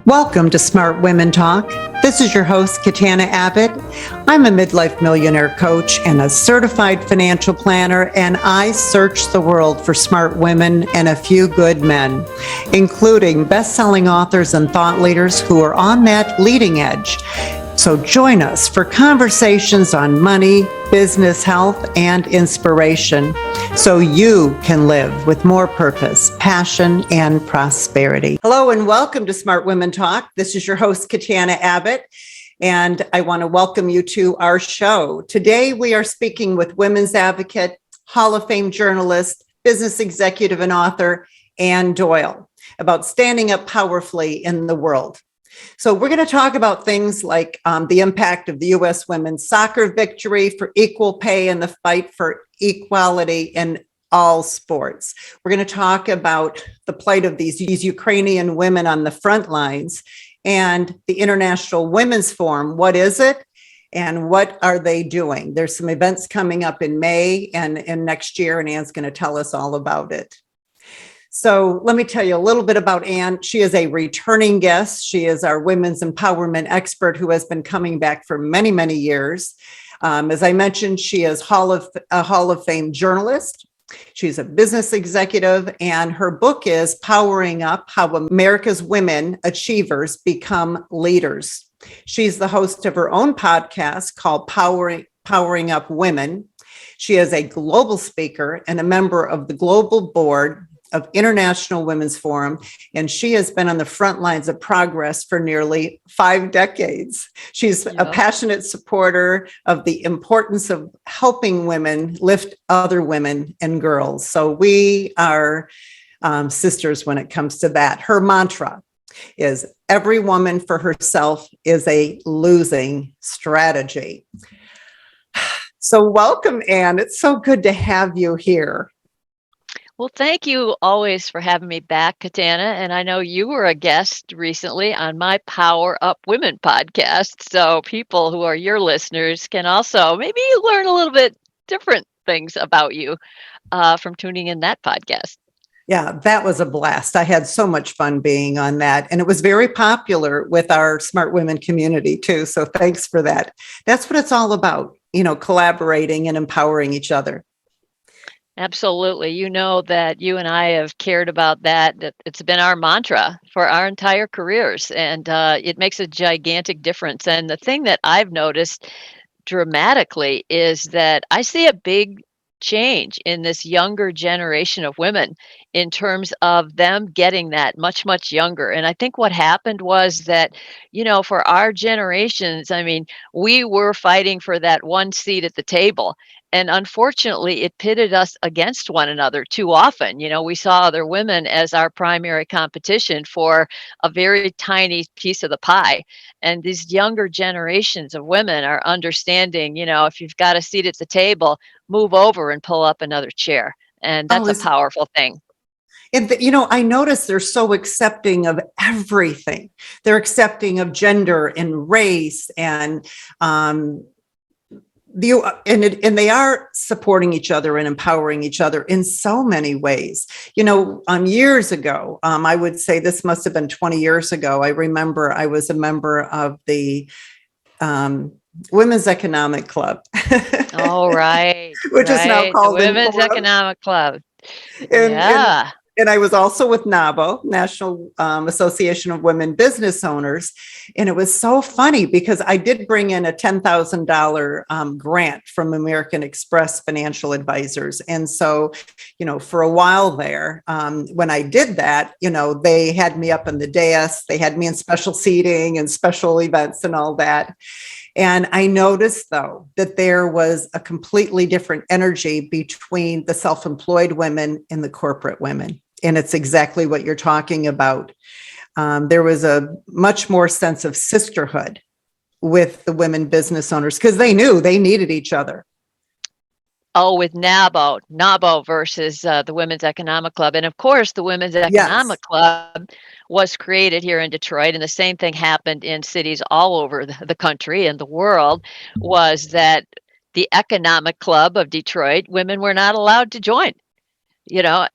Welcome to Smart Women Talk. This is your host, Katana Abbott. I'm a midlife millionaire coach and a certified financial planner, and I search the world for smart women and a few good men, including best-selling authors and thought leaders who are on that leading edge. So join us for conversations on money, business, health, and inspiration so you can live with more purpose, passion, and prosperity. Hello and welcome to Smart Women Talk. This is your host, Katana Abbott, and I want to welcome you to our show. Today we are speaking with women's advocate, Hall of Fame journalist, business executive, and author, Anne Doyle, about standing up powerfully in the world. So we're going to talk about things like the impact of the U.S. women's soccer victory for equal pay and the fight for equality in all sports. We're going to talk about the plight of these Ukrainian women on the front lines and the International Women's Forum. What is it? And what are they doing? There's some events coming up in May and next year, and Anne's going to tell us all about it. So let me tell you a little bit about Anne. She is a returning guest. She is our women's empowerment expert who has been coming back for many, many years. As I mentioned, she is a Hall of Fame journalist. She's a business executive, and her book is Powering Up: How America's Women Achievers Become Leaders. She's the host of her own podcast called Powering Up Women. She is a global speaker and a member of the global board of International Women's Forum, and she has been on the front lines of progress for nearly 5 decades. She's a passionate supporter of the importance of helping women lift other women and girls. So we are sisters when it comes to that. Her mantra is every woman for herself is a losing strategy. So welcome, Anne. It's so good to have you here. Well, thank you always for having me back, Katana. And I know you were a guest recently on my Power Up Women podcast. So people who are your listeners can also maybe learn a little bit different things about you from tuning in that podcast. Yeah, that was a blast. I had so much fun being on that. And it was very popular with our smart women community too. So thanks for that. That's what it's all about, collaborating and empowering each other. Absolutely. You know that you and I have cared about that. It's been our mantra for our entire careers, and it makes a gigantic difference. And the thing that I've noticed dramatically is that I see a big change in this younger generation of women in terms of them getting that much, much younger. And I think what happened was that, for our generations, we were fighting for that one seat at the table. And unfortunately, it pitted us against one another too often. We saw other women as our primary competition for a very tiny piece of the pie. And these younger generations of women are understanding, if you've got a seat at the table, move over and pull up another chair. And that's a powerful thing. I notice they're so accepting of everything. They're accepting of gender and race and they are supporting each other and empowering each other in so many ways. Years ago, I would say this must have been 20 years ago. I remember I was a member of the Women's Economic Club. Oh, right. Which is now called the Women's Economic Club. And I was also with NABO, National Association of Women Business Owners. And it was so funny because I did bring in a $10,000 grant from American Express Financial Advisors. And so, for a while there, when I did that, they had me up on the dais, they had me in special seating and special events and all that. And I noticed, though, that there was a completely different energy between the self-employed women and the corporate women. And it's exactly what you're talking about. There was a much more sense of sisterhood with the women business owners because they knew they needed each other. Oh, with NABO versus the Women's Economic Club. And of course, the Women's Economic Club was created here in Detroit. And the same thing happened in cities all over the country and the world, was that the Economic Club of Detroit, women were not allowed to join.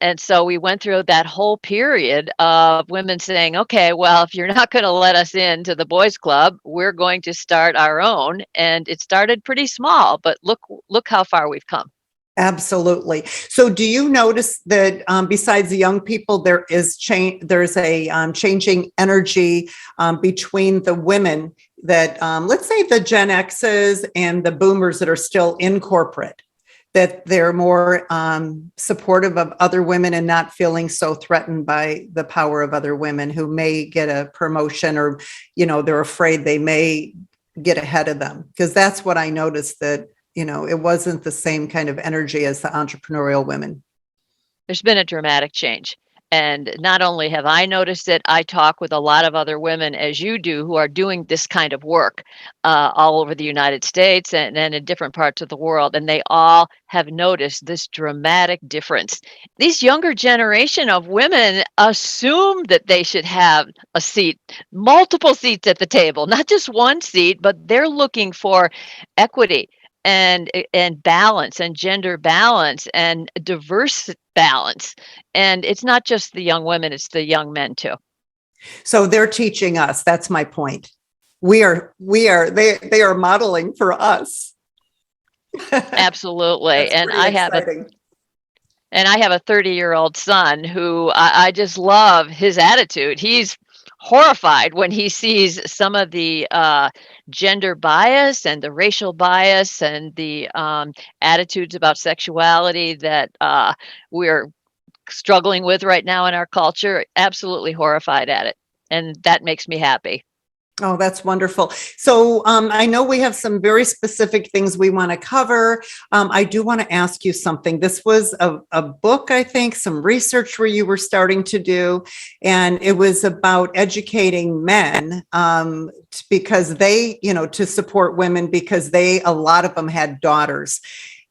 And so we went through that whole period of women saying, okay, well, if you're not going to let us into the boys club, we're going to start our own. And it started pretty small, but look how far we've come. Absolutely. So do you notice that besides the young people, there is change, there's a changing energy between the women that, let's say the Gen X's and the boomers that are still in corporate, that they're more supportive of other women and not feeling so threatened by the power of other women who may get a promotion, or, they're afraid they may get ahead of them? Because that's what I noticed, that it wasn't the same kind of energy as the entrepreneurial women. There's been a dramatic change. And not only have I noticed it, I talk with a lot of other women, as you do, who are doing this kind of work all over the United States and in different parts of the world. And they all have noticed this dramatic difference. These younger generation of women assume that they should have a seat, multiple seats at the table, not just one seat, but they're looking for equity and balance and gender balance and diverse balance. And it's not just the young women, it's the young men too. So they're teaching us. That's my point. They are modeling for us. Absolutely. And I have a 30-year-old son who I just love his attitude. He's horrified when he sees some of the gender bias and the racial bias and the attitudes about sexuality that we're struggling with right now in our culture. Absolutely horrified at it. And that makes me happy. Oh, that's wonderful. So I know we have some very specific things we want to cover. I do want to ask you something. This was a book, I think, some research where you were starting to do, and it was about educating men because they, to support women, because a lot of them had daughters.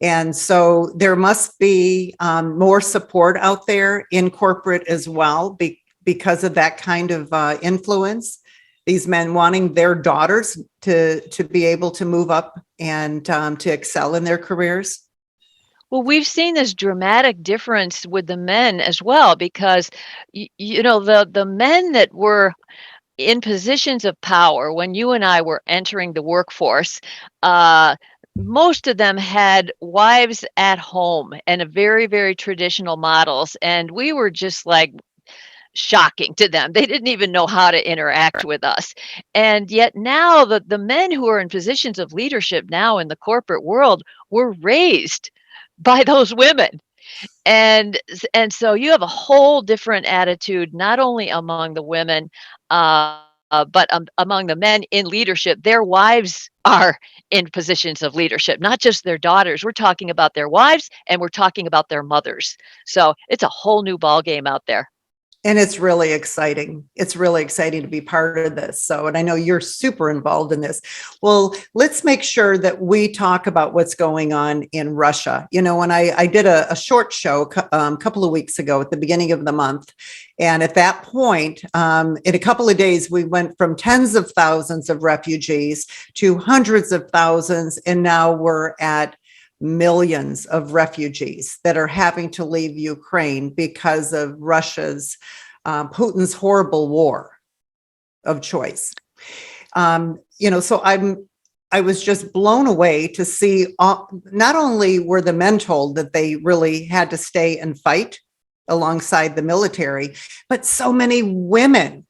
And so there must be more support out there in corporate as well because of that kind of influence. These men wanting their daughters to be able to move up and to excel in their careers? Well, we've seen this dramatic difference with the men as well, because the men that were in positions of power when you and I were entering the workforce, most of them had wives at home and a very, very traditional models, and we were just like shocking to them. They didn't even know how to interact with us. And yet now the men who are in positions of leadership now in the corporate world were raised by those women. And so you have a whole different attitude, not only among the women, but among the men in leadership. Their wives are in positions of leadership, not just their daughters. We're talking about their wives and we're talking about their mothers. So it's a whole new ball game out there. And it's really exciting. It's really exciting to be part of this. So, and I know you're super involved in this. Well, let's make sure that we talk about what's going on in Russia. When I did a short show a couple of weeks ago at the beginning of the month. And at that point, in a couple of days, we went from tens of thousands of refugees to hundreds of thousands. And now we're at millions of refugees that are having to leave Ukraine because of Russia's, Putin's horrible war of choice. So I was just blown away to see not only were the men told that they really had to stay and fight alongside the military, but so many women,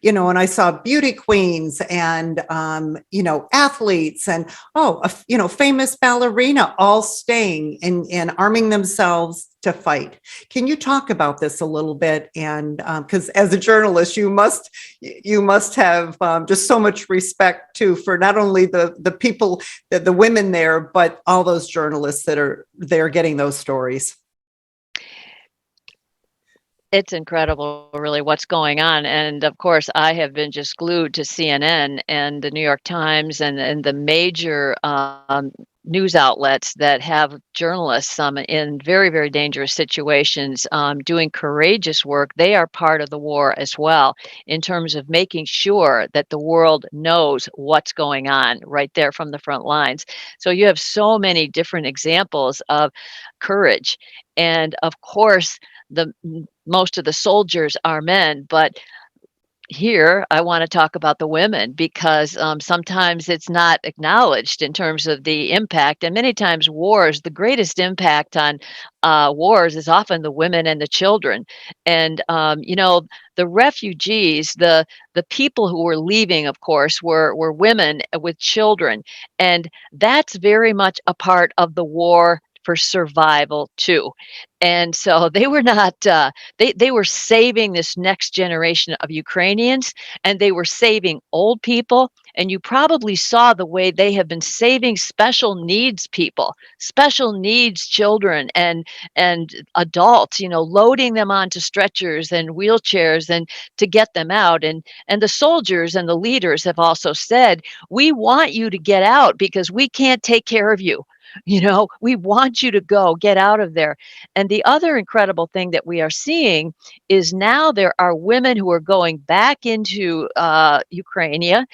and I saw beauty queens and, athletes and, famous ballerina all staying and arming themselves to fight. Can you talk about this a little bit? And because as a journalist, you must have just so much respect too for not only the people, the women there, but all those journalists that are there getting those stories. It's incredible, really, what's going on. And of course, I have been just glued to CNN and the New York Times and the major news outlets that have journalists in very, very dangerous situations doing courageous work. They are part of the war as well in terms of making sure that the world knows what's going on right there from the front lines. So you have so many different examples of courage. And of course, most of the soldiers are men, but here I want to talk about the women because sometimes it's not acknowledged in terms of the impact. And many times wars, the greatest impact on wars is often the women and the children. And the refugees, the people who were leaving, of course, were women with children. And that's very much a part of the war for survival too. And so they were not they were saving this next generation of Ukrainians, and they were saving old people. And you probably saw the way they have been saving special needs people, special needs children and adults, loading them onto stretchers and wheelchairs and to get them out. And the soldiers and the leaders have also said, we want you to get out because we can't take care of you. We want you to go, get out of there. And the other incredible thing that we are seeing is now there are women who are going back into Ukraine,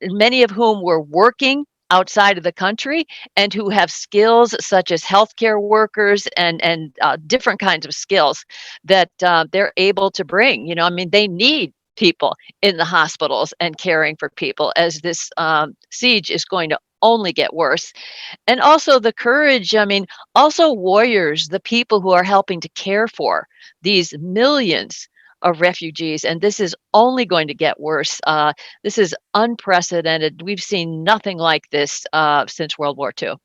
many of whom were working outside of the country and who have skills such as healthcare workers and different kinds of skills that they're able to bring. They need people in the hospitals and caring for people as this siege is going to only get worse. And also the courage, also warriors, the people who are helping to care for these millions of refugees. And this is only going to get worse. This is unprecedented. We've seen nothing like this since World War II.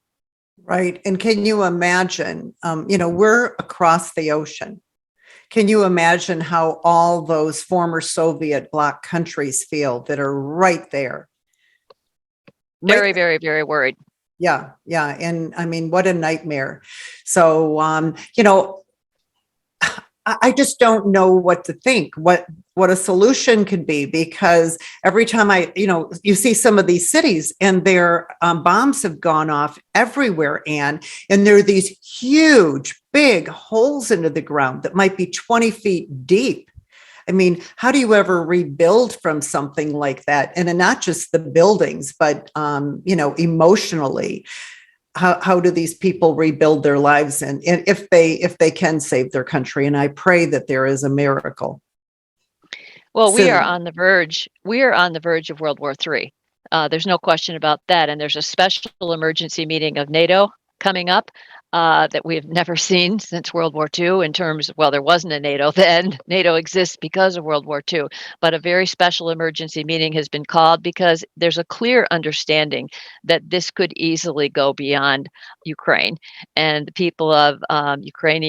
Right. And can you imagine, we're across the ocean. Can you imagine how all those former Soviet bloc countries feel that are right there? Very, very, very worried. Yeah. And what a nightmare. So, I just don't know what to think, what a solution could be, because every time you see some of these cities and their bombs have gone off everywhere, Anne, and there are these huge, big holes into the ground that might be 20 feet deep. How do you ever rebuild from something like that? And not just the buildings, but, emotionally, how do these people rebuild their lives? And if they can save their country? And I pray that there is a miracle. Well, we are on the verge of World War III. There's no question about that. And there's a special emergency meeting of NATO coming up that we have never seen since World War II in terms of, well, there wasn't a NATO then. NATO exists because of World War II. But a very special emergency meeting has been called because there's a clear understanding that this could easily go beyond Ukraine. And the people of Ukraine,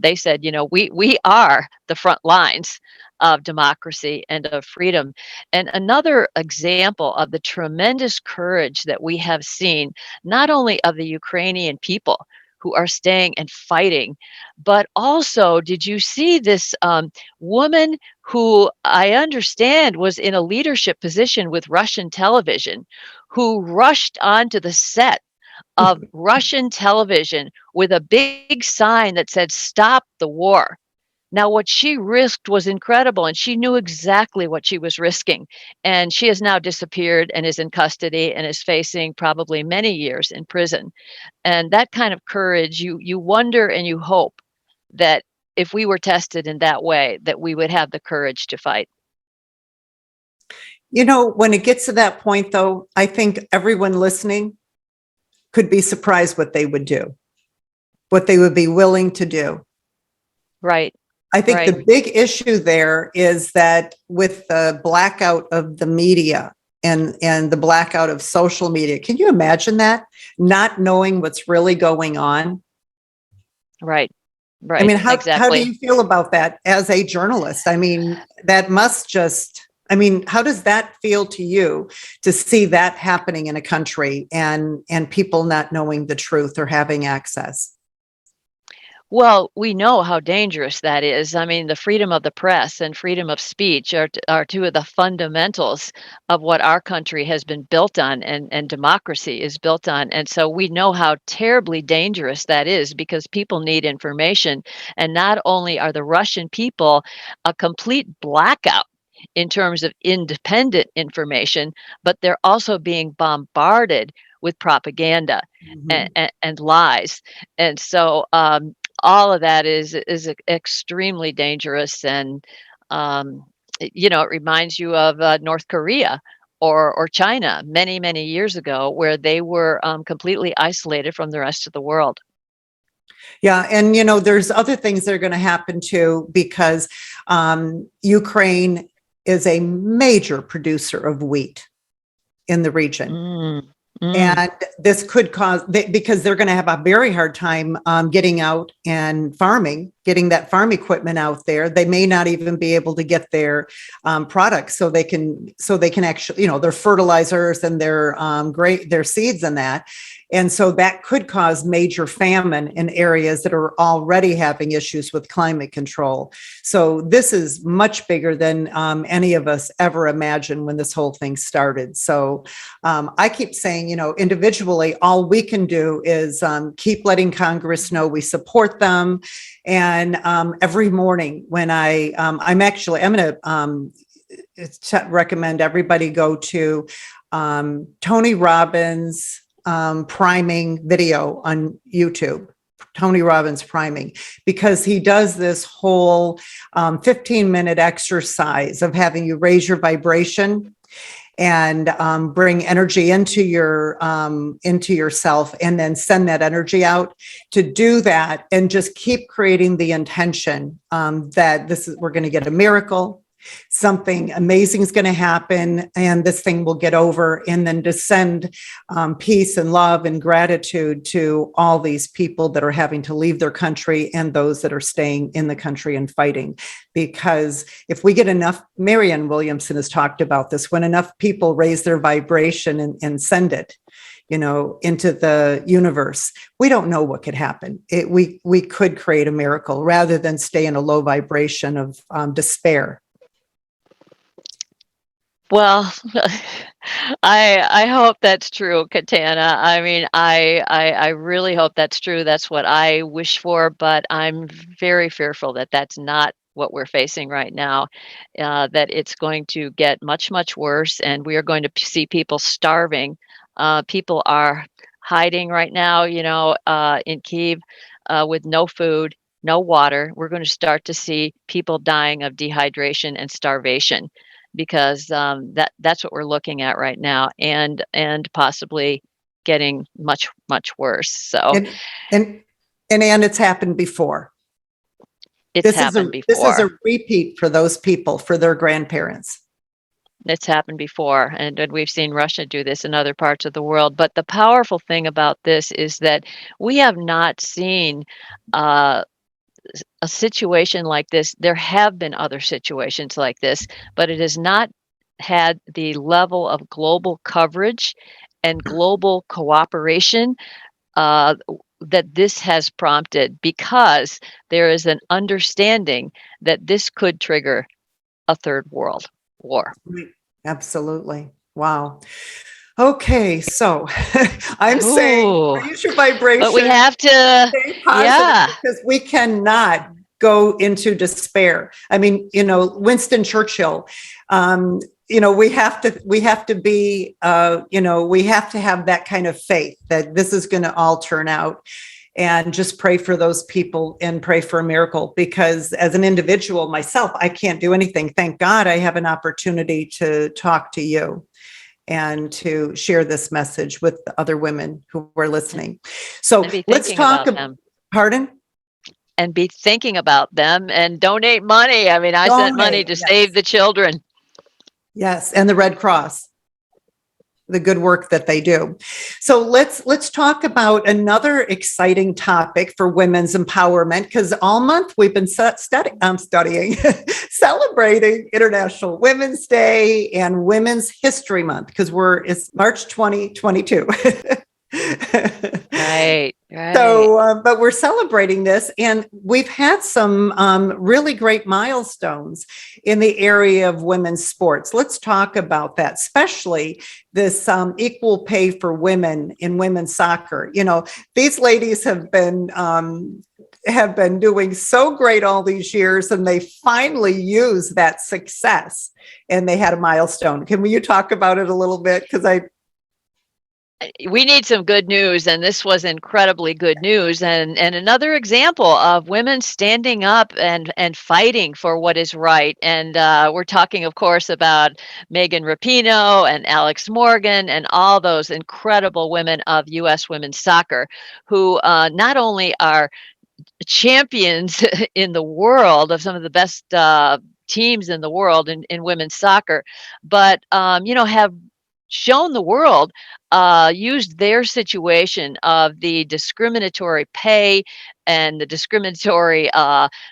they said, we are the front lines of democracy and of freedom. And another example of the tremendous courage that we have seen, not only of the Ukrainian people who are staying and fighting, but also, did you see this woman who I understand was in a leadership position with Russian television, who rushed onto the set of Russian television with a big sign that said, "Stop the war." Now, what she risked was incredible, and she knew exactly what she was risking. And she has now disappeared and is in custody and is facing probably many years in prison. And that kind of courage, you wonder and you hope that if we were tested in that way, that we would have the courage to fight. When it gets to that point, though, I think everyone listening could be surprised what they would do, what they would be willing to do. Right. I think the big issue there is that with the blackout of the media and the blackout of social media, can you imagine that? Not knowing what's really going on? Right. How exactly. do you feel about that as a journalist? That must just, how does that feel to you to see that happening in a country and people not knowing the truth or having access? Well, we know how dangerous that is. I mean, the freedom of the press and freedom of speech are two of the fundamentals of what our country has been built on, and democracy is built on. And so we know how terribly dangerous that is because people need information. And not only are the Russian people a complete blackout in terms of independent information, but they're also being bombarded with propaganda Mhm. and lies. And so, all of that is extremely dangerous, and it reminds you of North Korea or China many years ago, where they were completely isolated from the rest of the world. Yeah, and there's other things that are going to happen too, because Ukraine is a major producer of wheat in the region. Mm, mm. And this could cause, because they're going to have a very hard time getting out and farming, getting that farm equipment out there. They may not even be able to get their products, so they can actually, their fertilizers and their seeds and that. And so that could cause major famine in areas that are already having issues with climate control. So this is much bigger than any of us ever imagined when this whole thing started. So I keep saying, individually, all we can do is keep letting Congress know we support them. And every morning when I'm going to recommend everybody go to Tony Robbins' priming video on YouTube. Tony Robbins priming, because he does this whole 15-minute exercise of having you raise your vibration and bring energy into yourself, and then send that energy out. To do that and just keep creating the intention that we're going to get a miracle. Something amazing is going to happen, and this thing will get over, and then to send peace and love and gratitude to all these people that are having to leave their country and those that are staying in the country and fighting. Because if we get enough, Marianne Williamson has talked about this, when enough people raise their vibration and send it, into the universe, we don't know what could happen. We could create a miracle rather than stay in a low vibration of despair. Well, I hope that's true, Katana. I mean, I really hope that's true. That's what I wish for, but I'm very fearful that that's not what we're facing right now. That it's going to get much worse, and we are going to see people starving. People are hiding right now, in Kyiv, with no food, no water. We're going to start to see people dying of dehydration and starvation, because that's what we're looking at right now, and possibly getting much worse. So And Anne, it's happened before. it's happened This is before. a repeat for those people, for their grandparents. It's happened before, and we've seen Russia do this in other parts of the world. But the powerful thing about this is that we have not seen a situation like this. There have been other situations like this, but it has not had the level of global coverage and global cooperation uh, that this has prompted, because there is an understanding that this could trigger a third world war. Absolutely. Wow. Okay, so I'm saying Ooh, raise your vibration, but we have to, stay positive, yeah. because we cannot go into despair. I mean, Winston Churchill, we have to be, we have to have that kind of faith that this is going to all turn out, and just pray for those people and pray for a miracle. Because as an individual myself, I can't do anything. Thank God I have an opportunity to talk to you and to share this message with the other women who are listening. So let's talk about them. Pardon? And be thinking about them and donate money. I mean, I sent money to save the children. Yes, and the Red Cross, the good work that they do. So let's talk about another exciting topic for women's empowerment, because all month we've been studying, celebrating International Women's Day and Women's History Month, because it's March 2022. Right, right. So, but we're celebrating this, and we've had some really great milestones in the area of women's sports. Let's talk about that, especially this equal pay for women in women's soccer. You know, these ladies have been doing so great all these years, and they finally used that success, and they had a milestone. Can you talk about it a little bit? Because we need some good news, and this was incredibly good news, and another example of women standing up and fighting for what is right. And we're talking, of course, about Megan Rapinoe and Alex Morgan and all those incredible women of U.S. women's soccer, who not only are champions in the world of some of the best teams in the world in women's soccer, but have shown the world, used their situation of the discriminatory pay and the discriminatory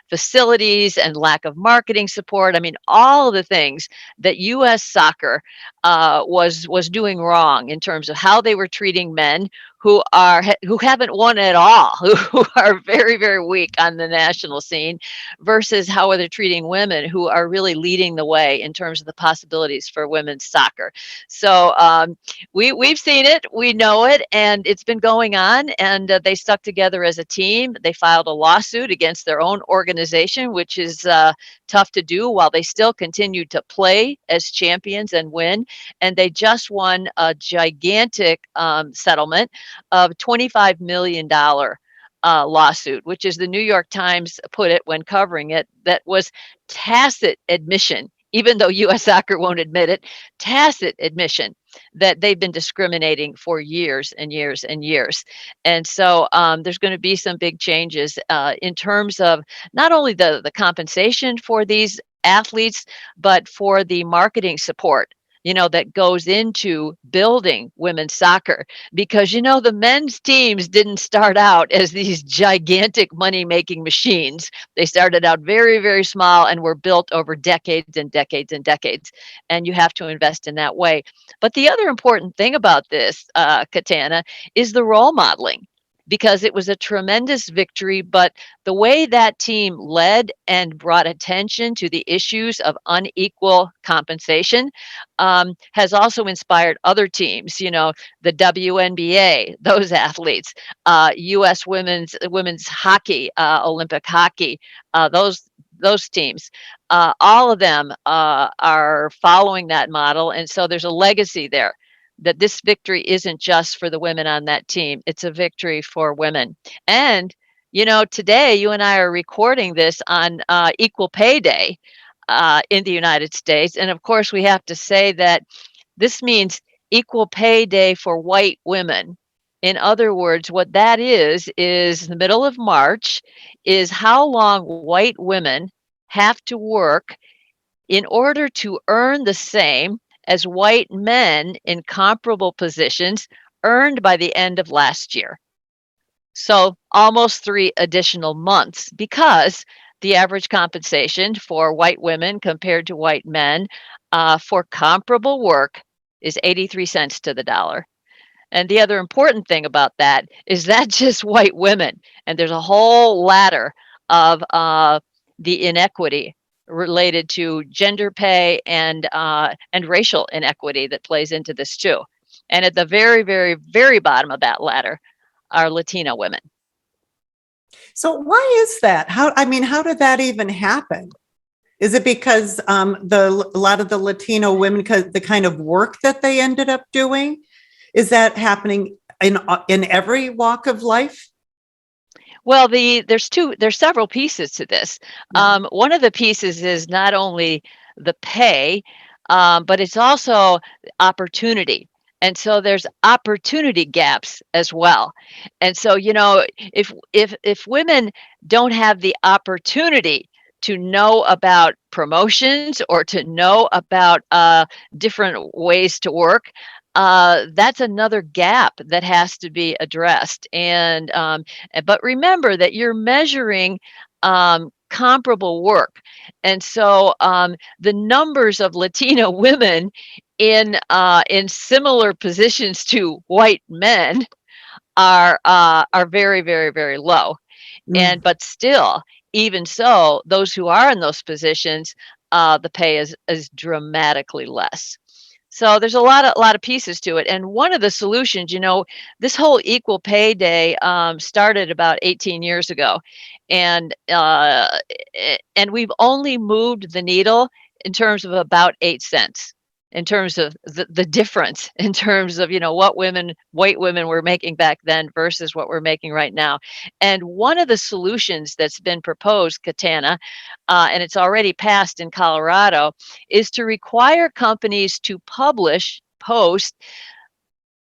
facilities and lack of marketing support. I mean, all of the things that U.S. soccer was doing wrong in terms of how they were treating men who haven't won at all, who are very, very weak on the national scene, versus how they're treating women who are really leading the way in terms of the possibilities for women's soccer. So we've seen it, we know it, and it's been going on. And they stuck together as a team. They filed a lawsuit against their own organization, which is tough to do, while they still continue to play as champions and win. And they just won a gigantic settlement of $25 million lawsuit, which, is the New York Times put it when covering it, that was tacit admission, even though U.S. Soccer won't admit it, tacit admission that they've been discriminating for years and years and years. And so there's going to be some big changes in terms of not only the compensation for these athletes, but for the marketing support, that goes into building women's soccer. Because, the men's teams didn't start out as these gigantic money-making machines. They started out very, very small and were built over decades and decades and decades. And you have to invest in that way. But the other important thing about this, Katana, is the role modeling, because it was a tremendous victory. But the way that team led and brought attention to the issues of unequal compensation has also inspired other teams, the WNBA, those athletes, U.S. women's hockey, Olympic hockey, those teams, all of them are following that model. And so there's a legacy there, that this victory isn't just for the women on that team. It's a victory for women. And, today you and I are recording this on Equal Pay Day in the United States. And of course, we have to say that this means Equal Pay Day for white women. In other words, what that is the middle of March is how long white women have to work in order to earn the same as white men in comparable positions earned by the end of last year. So almost 3 additional months, because the average compensation for white women compared to white men for comparable work is 83 cents to the dollar. And the other important thing about that is that just white women, and there's a whole ladder of the inequity related to gender pay and racial inequity that plays into this too. And at the very, very, very bottom of that ladder are Latino women. So why is that? How did that even happen? Is it because a lot of the Latino women, because the kind of work that they ended up doing, is that happening in every walk of life? Well, there's several pieces to this. One of the pieces is not only the pay, but it's also opportunity. And so there's opportunity gaps as well. And so, if women don't have the opportunity to know about promotions or to know about different ways to work, that's another gap that has to be addressed. And but remember that you're measuring comparable work. And so the numbers of Latino women in similar positions to white men are very, very, very low. Mm. But still, even so, those who are in those positions, the pay is dramatically less. So there's a lot of pieces to it. And one of the solutions, this whole equal pay day started about 18 years ago, and and we've only moved the needle in terms of about 8 cents. In terms of the difference, in terms of what white women were making back then versus what we're making right now. And one of the solutions that's been proposed, Katana, and it's already passed in Colorado, is to require companies to post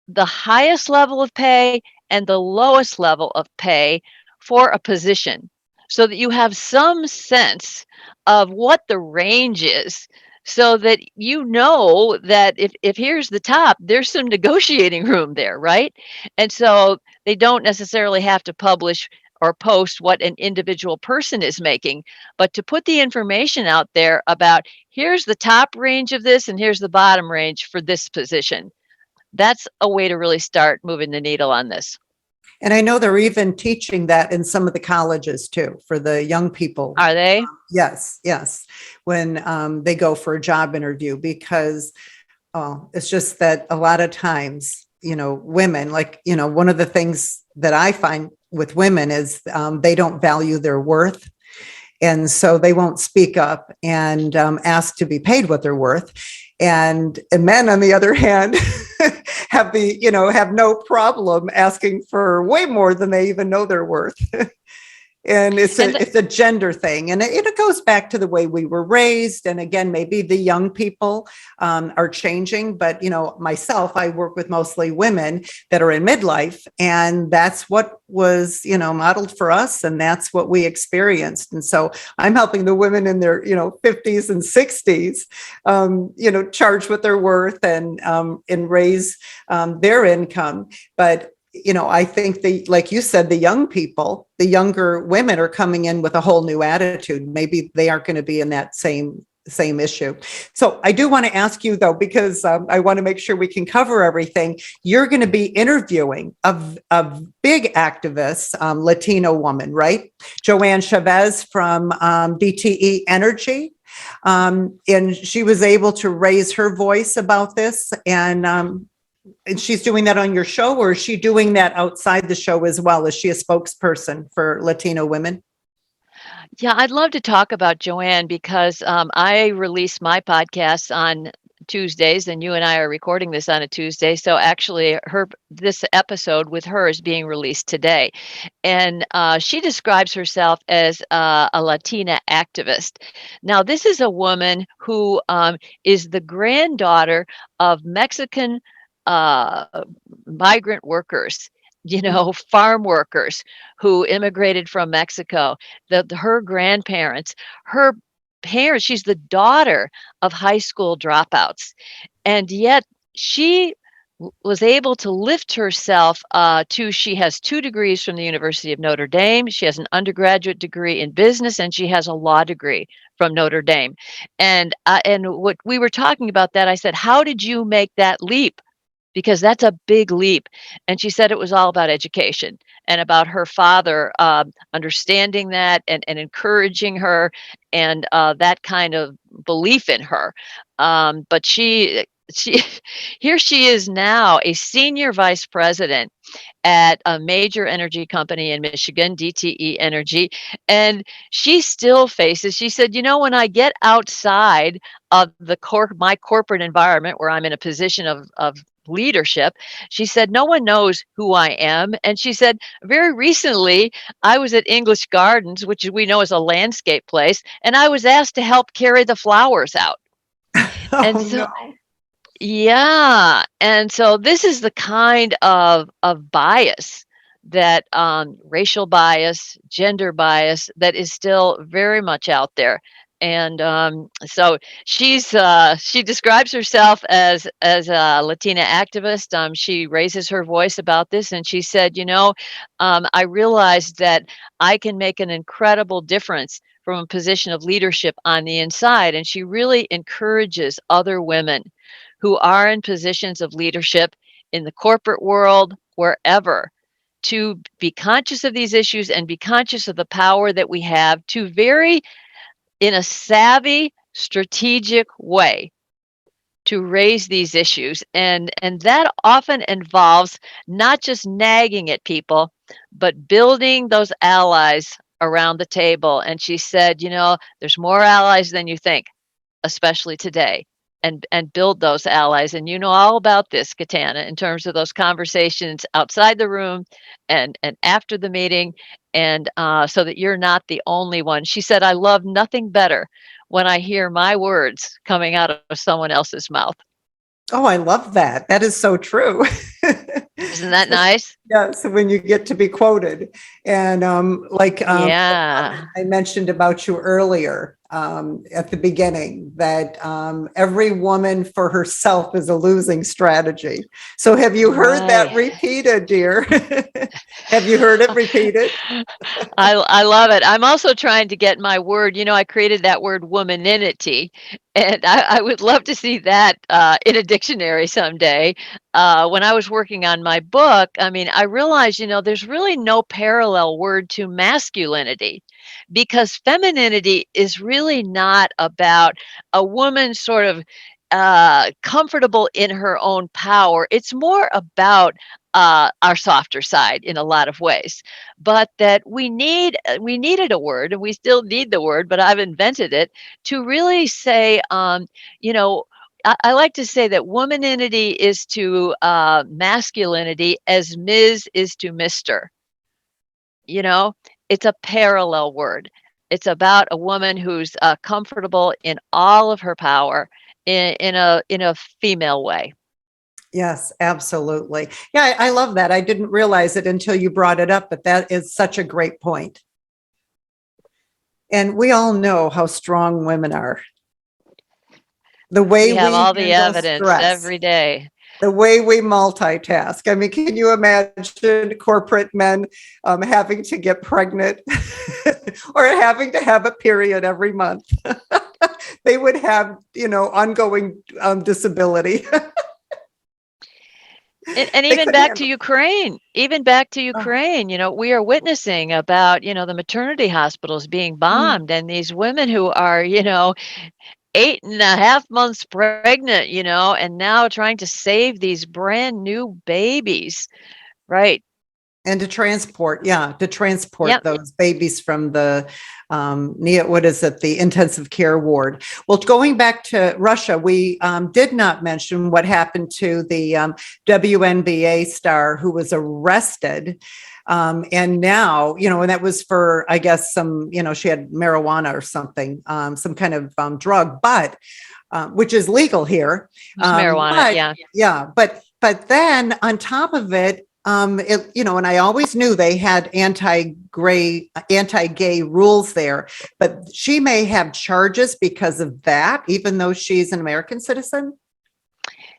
the highest level of pay and the lowest level of pay for a position, so that you have some sense of what the range is, so that that if here's the top, there's some negotiating room there, right? And so they don't necessarily have to publish or post what an individual person is making, but to put the information out there about, here's the top range of this and here's the bottom range for this position. That's a way to really start moving the needle on this. And I know they're even teaching that in some of the colleges too, for the young people. Are they? Yes, yes. When they go for a job interview, because it's just that a lot of times, women, one of the things that I find with women is they don't value their worth. And so they won't speak up and ask to be paid what they're worth. And men, on the other hand, have no problem asking for way more than they even know they're worth. And it's a gender thing. And it goes back to the way we were raised. And again, maybe the young people are changing. But, myself, I work with mostly women that are in midlife. And that's what was, modeled for us. And that's what we experienced. And so I'm helping the women in their, 50s and 60s, charge what they're worth and raise their income. But I think like you said, the young people, the younger women are coming in with a whole new attitude. Maybe they aren't going to be in that same issue. So I do want to ask you though, because I want to make sure we can cover everything. You're going to be interviewing a big activist, Latino woman, right? Joanne Chavez from DTE Energy. And she was able to raise her voice about this. And she's doing that on your show, or is she doing that outside the show as well? Is she a spokesperson for Latino women? Yeah, I'd love to talk about Joanne, because I release my podcast on Tuesdays, and you and I are recording this on a Tuesday. So actually, this episode with her is being released today. And she describes herself as a Latina activist. Now, this is a woman who is the granddaughter of Mexican migrant workers, farm workers who immigrated from Mexico. Her grandparents, her parents, she's the daughter of high school dropouts. And yet she was able to lift herself she has 2 degrees from the University of Notre Dame. She has an undergraduate degree in business, and she has a law degree from Notre Dame. And what we were talking about that, I said, how did you make that leap? Because that's a big leap. And she said it was all about education and about her father understanding that and encouraging her, and that kind of belief in her. But she here she is now, a senior vice president at a major energy company in Michigan, DTE Energy. And she still faces, she said, when I get outside of my corporate environment where I'm in a position of leadership, she said, no one knows who I am. And she said, very recently, I was at English Gardens, which we know is a landscape place, and I was asked to help carry the flowers out. And Oh, so, no. yeah. And so this is the kind of bias that racial bias, gender bias, that is still very much out there. And so she describes herself as a Latina activist. She raises her voice about this, and she said, I realized that I can make an incredible difference from a position of leadership on the inside. And she really encourages other women who are in positions of leadership in the corporate world, wherever, to be conscious of these issues and be conscious of the power that we have to in a savvy, strategic way, to raise these issues. And that often involves not just nagging at people, but building those allies around the table. And she said, there's more allies than you think, especially today. And build those allies. And you know all about this, Katana, in terms of those conversations outside the room and after the meeting, and so that you're not the only one. She said, I love nothing better when I hear my words coming out of someone else's mouth. Oh, I love that. That is so true. Isn't that nice? Yeah. So when you get to be quoted, and Yeah. I mentioned about you earlier at the beginning, that every woman for herself is a losing strategy. So have you heard that repeated, dear? Have you heard it repeated? I love it. I'm also trying to get my word. I created that word womaninity, and I would love to see that in a dictionary someday. When I was working on my book, I realized, there's really no parallel word to masculinity, because femininity is really not about a woman sort of comfortable in her own power. It's more about our softer side in a lot of ways, but that we needed a word, and we still need the word, but I've invented it to really say, I like to say that womaninity is to masculinity as Ms. is to Mr. It's a parallel word. It's about a woman who's comfortable in all of her power in a female way. Yes, absolutely. Yeah, I love that. I didn't realize it until you brought it up, but that is such a great point. And we all know how strong women are. The way we have all the handle evidence stress, every day. The way we multitask. Can you imagine corporate men having to get pregnant or having to have a period every month? They would have, ongoing disability. And even back to Ukraine, we are witnessing about, the maternity hospitals being bombed, and these women who are, 8.5 months pregnant, and now trying to save these brand new babies. Right. And to transport those babies from the the intensive care ward. Well, going back to Russia, we did not mention what happened to the WNBA star who was arrested. And now, and that was for, I guess, some, she had marijuana or something, some kind of drug, but which is legal here. Marijuana, yeah. But then on top of it, and I always knew they had anti-gay rules there, but she may have charges because of that, even though she's an American citizen.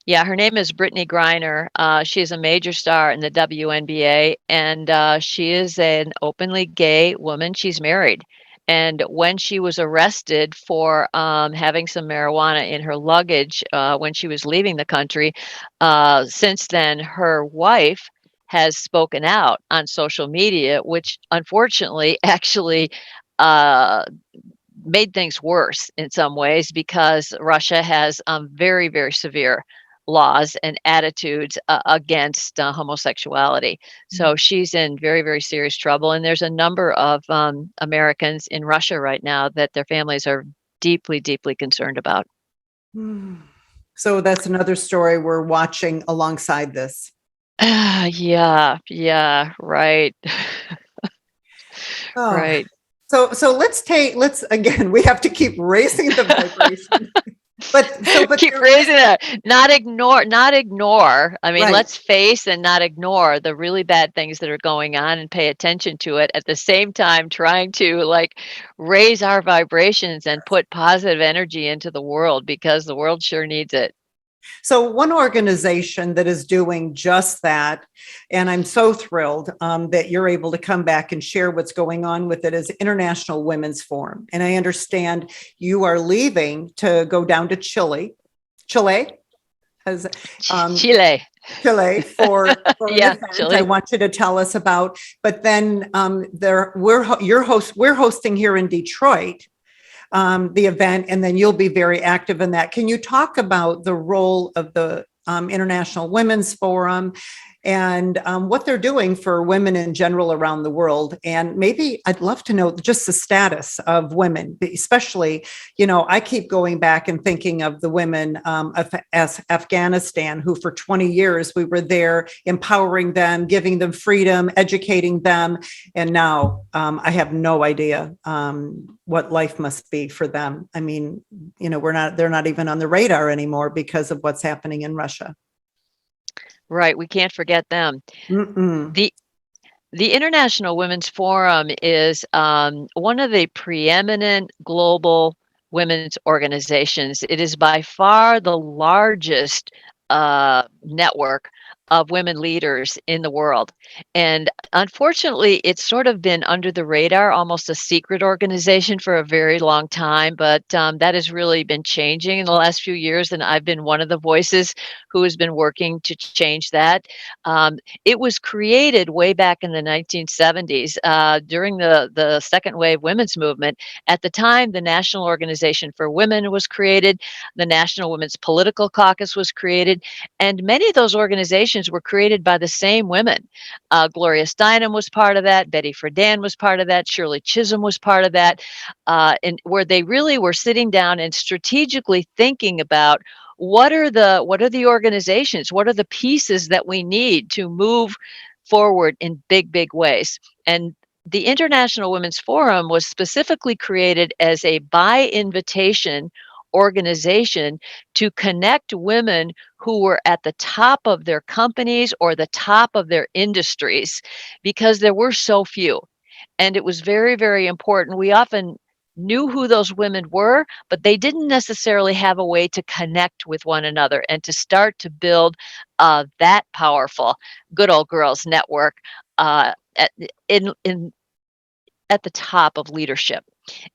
Yeah, her name is Brittany Griner. She is a major star in the WNBA, and she is an openly gay woman. She's married. And when she was arrested for having some marijuana in her luggage when she was leaving the country, since then, her wife has spoken out on social media, which unfortunately actually made things worse in some ways, because Russia has very, very severe laws and attitudes against homosexuality. So she's in very, very serious trouble. And there's a number of Americans in Russia right now that their families are deeply, deeply concerned about. So that's another story we're watching alongside this. Yeah, right. Right. So let's again, we have to keep raising the vibration. but keep raising it. Not ignore. Right. Let's face and not ignore the really bad things that are going on and pay attention to it. At the same time, trying to raise our vibrations and put positive energy into the world, because the world sure needs it. So one organization that is doing just that, and I'm so thrilled that you're able to come back and share what's going on with it, is International Women's Forum. And I understand you are leaving to go down to Chile. Chile. Chile for an Yeah, event. I Chile. want you to tell us about. But then we're hosting here in Detroit the event, and then you'll be very active in that. Can you talk about the role of the International Women's Forum and what they're doing for women in general around the world? And maybe I'd love to know just the status of women, especially, I keep going back and thinking of the women of Afghanistan, who for 20 years we were there empowering them, giving them freedom, educating them. And now I have no idea what life must be for them. I mean, they're not even on the radar anymore because of what's happening in Russia. Right, we can't forget them. Mm-mm. The International Women's Forum is one of the preeminent global women's organizations. It is by far the largest network of women leaders in the world. And unfortunately, it's sort of been under the radar, almost a secret organization for a very long time. But that has really been changing in the last few years. And I've been one of the voices who has been working to change that. It was created way back in the 1970s during the second wave women's movement. At the time, the National Organization for Women was created, the National Women's Political Caucus was created, and many of those organizations were created by the same women. Gloria Steinem was part of that, Betty Friedan was part of that, Shirley Chisholm was part of that, and where they really were sitting down and strategically thinking about what are the organizations, what are the pieces that we need to move forward in big ways. And the International Women's Forum was specifically created as a by invitation organization to connect women who were at the top of their companies or the top of their industries, because there were so few. And it was very important. We often knew who those women were, but they didn't necessarily have a way to connect with one another and to start to build that powerful good old girls network at, in at the top of leadership.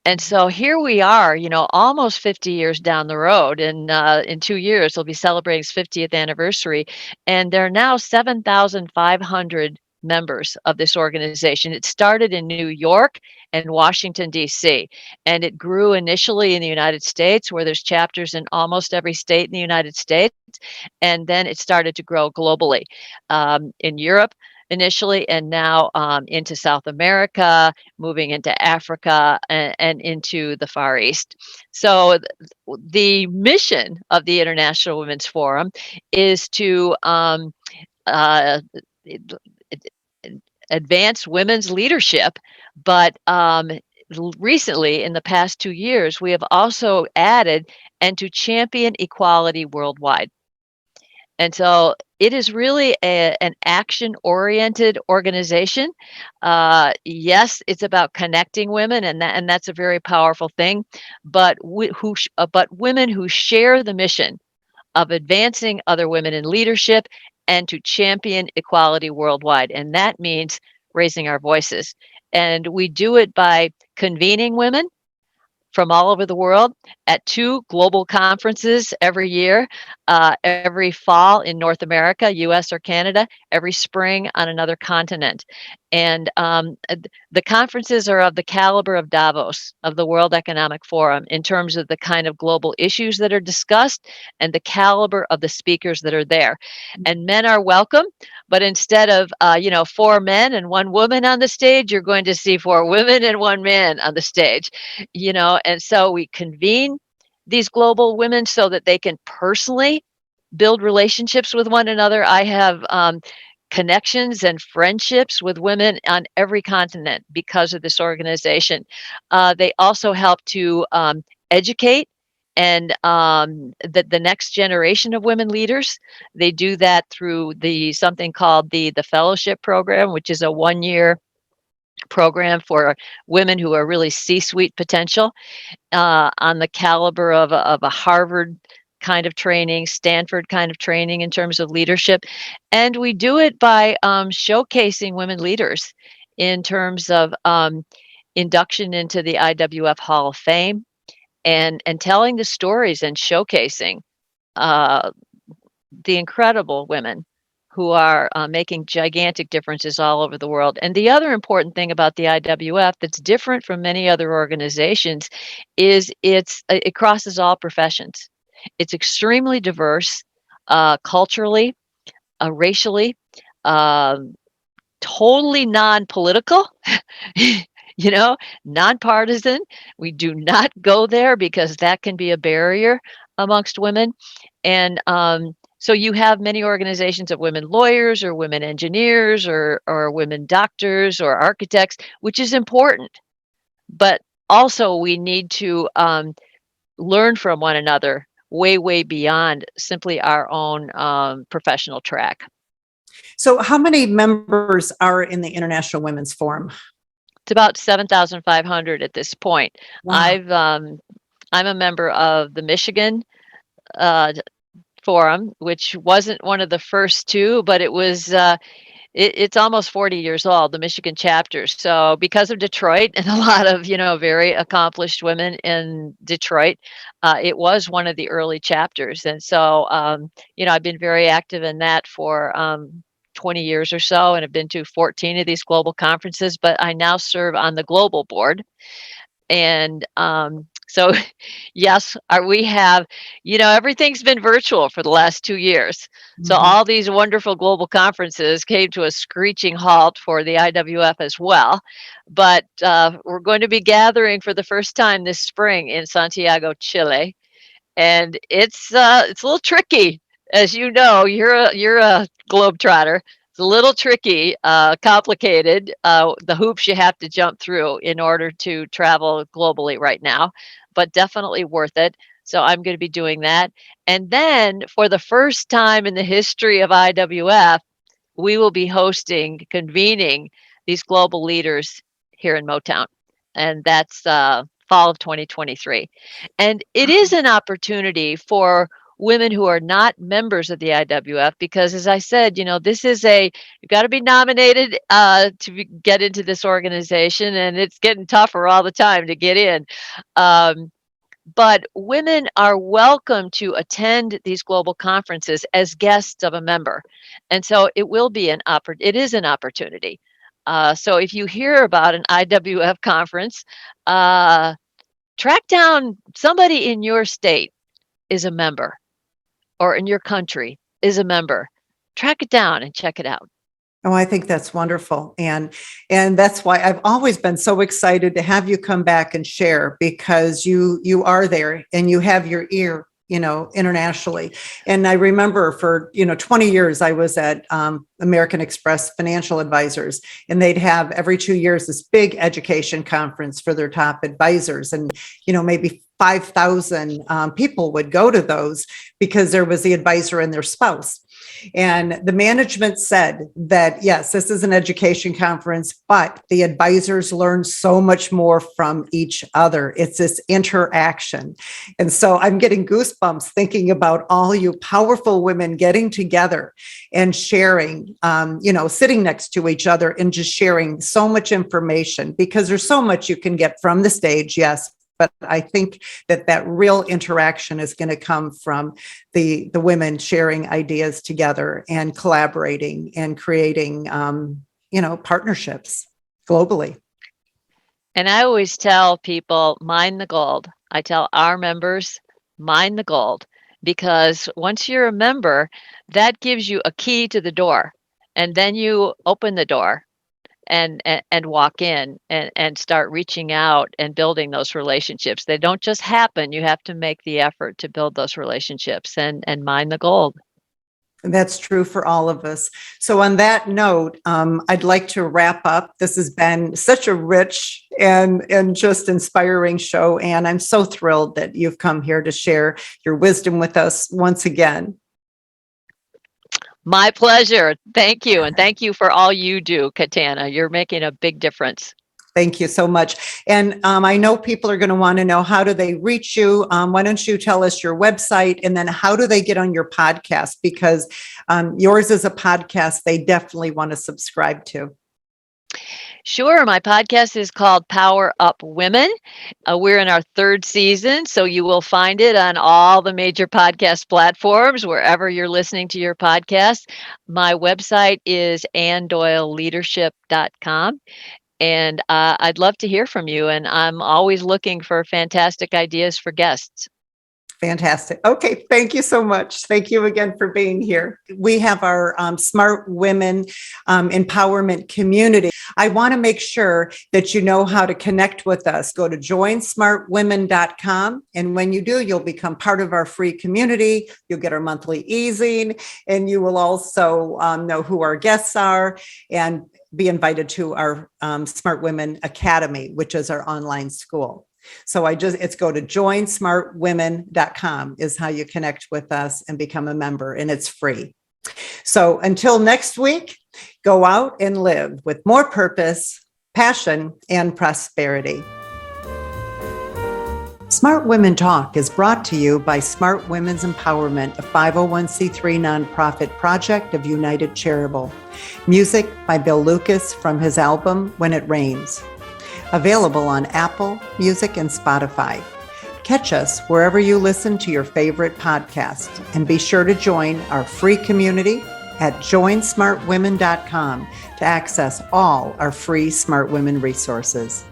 And so here we are, almost 50 years down the road. And in 2 years, they'll be celebrating its 50th anniversary. And there are now 7,500 members of this organization. It started in New York and Washington, D.C., and it grew initially in the United States, where there's chapters in almost every state in the United States. And then it started to grow globally in Europe initially, and now into South America, moving into Africa, and into the Far East. So the mission of the International Women's Forum is to advance women's leadership, but recently, in the past 2 years, we have also added and to champion equality worldwide. And so it is really an action-oriented organization. Yes, it's about connecting women, and that's a very powerful thing. But but women who share the mission of advancing other women in leadership and to champion equality worldwide, and that means raising our voices. And we do it by convening women from all over the world at 2 global conferences every year, every fall in North America, US or Canada, every spring on another continent. And the conferences are of the caliber of Davos, of the World Economic Forum, in terms of the kind of global issues that are discussed and the caliber of the speakers that are there. And men are welcome, but instead of 4 men and 1 woman on the stage, you're going to see 4 women and 1 man on the stage. And so we convene these global women so that they can personally build relationships with one another. I have connections and friendships with women on every continent because of this organization. They also help to educate and the next generation of women leaders. They do that through something called the fellowship program, which is a 1-year program for women who are really C-suite potential, on the caliber of a Harvard kind of training, Stanford kind of training in terms of leadership. And we do it by showcasing women leaders in terms of induction into the IWF Hall of Fame, and telling the stories and showcasing the incredible women who are making gigantic differences all over the world. And the other important thing about the IWF that's different from many other organizations is it crosses all professions. It's extremely diverse, culturally, racially, um, totally non-political, you know, nonpartisan. We do not go there because that can be a barrier amongst women. And so you have many organizations of women lawyers or women engineers or women doctors or architects, which is important. But also we need to learn from one another way, way beyond simply our own professional track. So how many members are in the International Women's Forum? It's about 7,500 at this point. Wow. I'm a member of the Michigan Forum, which wasn't one of the first two, but it was it's almost 40 years old, the Michigan chapter. So because of Detroit and a lot of, very accomplished women in Detroit, it was one of the early chapters. And so, I've been very active in that for 20 years or so, and have been to 14 of these global conferences, but I now serve on the global board. And so, yes, we have, everything's been virtual for the last 2 years. So all these wonderful global conferences came to a screeching halt for the IWF as well. But we're going to be gathering for the first time this spring in Santiago, Chile, and it's a little tricky, as you know. You're a globetrotter. It's a little tricky, complicated, the hoops you have to jump through in order to travel globally right now, but definitely worth it. So I'm going to be doing that. And then for the first time in the history of IWF, we will be convening these global leaders here in Motown. And that's fall of 2023. And it is an opportunity for women who are not members of the IWF, because as I said, you've got to be nominated get into this organization, and it's getting tougher all the time to get in. But women are welcome to attend these global conferences as guests of a member. And so it is an opportunity. So if you hear about an IWF conference, track down somebody in your state is a member, or in your country is a member. Track it down and check it out. Oh, I think that's wonderful. And that's why I've always been so excited to have you come back and share, because you are there and you have your ear, internationally. And I remember for, 20 years, I was at American Express Financial Advisors, and they'd have every 2 years this big education conference for their top advisors. And, maybe 5,000 people would go to those because there was the advisor and their spouse. And the management said that, yes, this is an education conference, but the advisors learn so much more from each other. It's this interaction. And so I'm getting goosebumps thinking about all you powerful women getting together and sharing, sitting next to each other and just sharing so much information, because there's so much you can get from the stage, yes. But I think that real interaction is going to come from the women sharing ideas together and collaborating and creating, partnerships globally. And I always tell people, mine the gold. I tell our members, mine the gold, because once you're a member, that gives you a key to the door, and then you open the door and walk in and start reaching out and building those relationships. They don't just happen. You have to make the effort to build those relationships and mine the gold. That's true for all of us. So on that note, I'd like to wrap up. This has been such a rich and just inspiring show. And I'm so thrilled that you've come here to share your wisdom with us once again. My pleasure. Thank you. And thank you for all you do, Katana. You're making a big difference. Thank you so much. And I know people are going to want to know, how do they reach you? Why don't you tell us your website, and then how do they get on your podcast? Because yours is a podcast they definitely want to subscribe to. Sure. My podcast is called Power Up Women. We're in our third season, so you will find it on all the major podcast platforms, wherever you're listening to your podcast. My website is annedoyleleadership.com. And I'd love to hear from you. And I'm always looking for fantastic ideas for guests. Fantastic. Okay. Thank you so much. Thank you again for being here. We have our Smart Women Empowerment Community. I want to make sure that you know how to connect with us. Go to joinsmartwomen.com. And when you do, you'll become part of our free community. You'll get our monthly easing, and you will also know who our guests are and be invited to our Smart Women Academy, which is our online school. So it's go to joinsmartwomen.com is how you connect with us and become a member, and it's free. So until next week, go out and live with more purpose, passion, and prosperity. Smart Women Talk is brought to you by Smart Women's Empowerment, a 501c3 nonprofit project of United Charitable. Music by Bill Lucas from his album When It Rains. Available on Apple Music and Spotify. Catch us wherever you listen to your favorite podcast, and be sure to join our free community at joinsmartwomen.com to access all our free Smart Women resources.